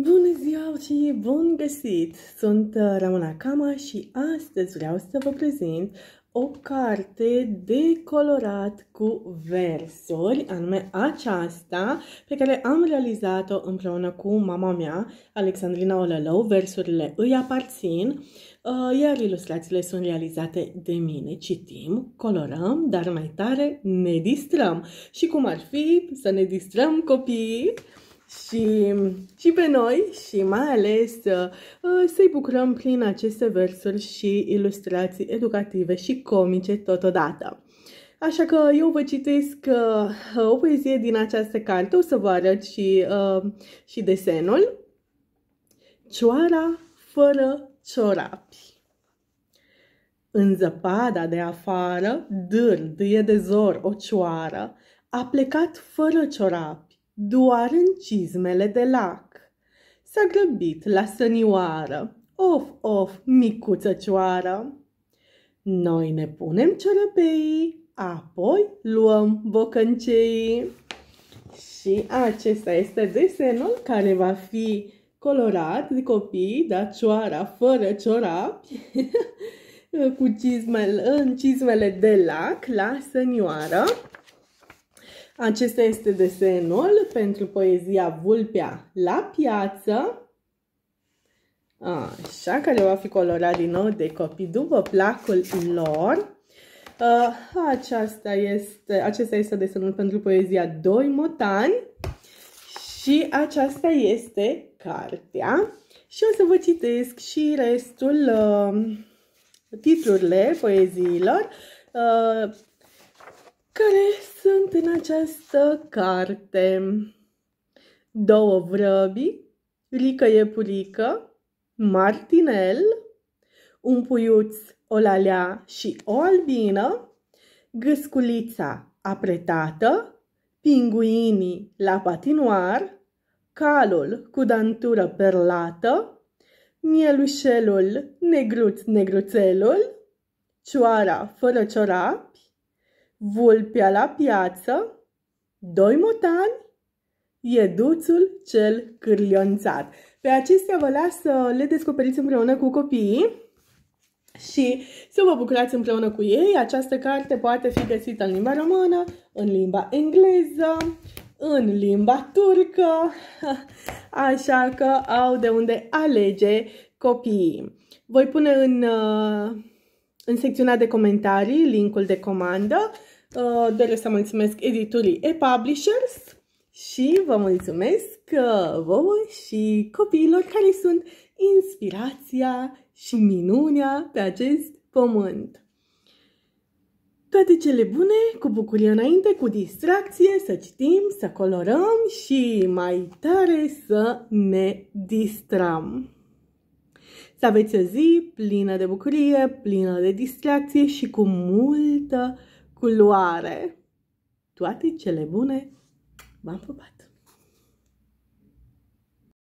Bună ziua și bun găsit! Sunt Ramona Cama și astăzi vreau să vă prezint o carte de colorat cu versuri, anume aceasta, pe care am realizat-o împreună cu mama mea, Alexandrina Olălău. Versurile îi aparțin, iar ilustrațiile sunt realizate de mine. Citim, colorăm, dar mai tare ne distrăm. Și cum ar fi să ne distrăm copiii și pe noi și mai ales să-i bucurăm prin aceste versuri și ilustrații educative și comice totodată. Așa că eu vă citesc o poezie din această carte, o să vă arăt și desenul. Cioara fără ciorapi. În zăpada de afară, dârdâie de zor o cioară, a plecat fără ciorapi, doar în cizmele de lac. S-a grăbit la sănioară, of, micuță cioară. Noi ne punem ciorăpeii, apoi luăm bocănceii. Și acesta este desenul care va fi colorat de copii, da, cioara fără ciorapi, cu cizmele de lac la sănioară. Acesta este desenul pentru poezia Vulpea la piață. Așa, care va fi colorat din nou de copii după placul lor. Acesta este desenul pentru poezia Doi motani. Și aceasta este cartea. Și o să vă citesc și restul, titlurile poeziilor care sunt în această carte. Două vrăbi, Rică iepurică, martinel, un puiuț, o lalea și o albină, gâsculița apretată, pinguinii la patinoar, calul cu dantură perlată, mielușelul negruțelul, cioara fără ciorapi, vulpea la piață, doi motani, ieduțul cel cârlionțat. Pe acestea vă las să le descoperiți împreună cu copiii și să vă bucurați împreună cu ei. Această carte poate fi găsită în limba română, în limba engleză, în limba turcă, așa că au de unde alege copiii. Voi pune în secțiunea de comentarii linkul de comandă. Doresc să mulțumesc editurii ePublishers și vă mulțumesc vouă și copiilor care sunt inspirația și minunea pe acest pământ. Toate cele bune, cu bucurie înainte, cu distracție, să citim, să colorăm și mai tare să ne distrăm. Să aveți o zi plină de bucurie, plină de distracție și cu multă culoare. Toate cele bune, v-am pupat!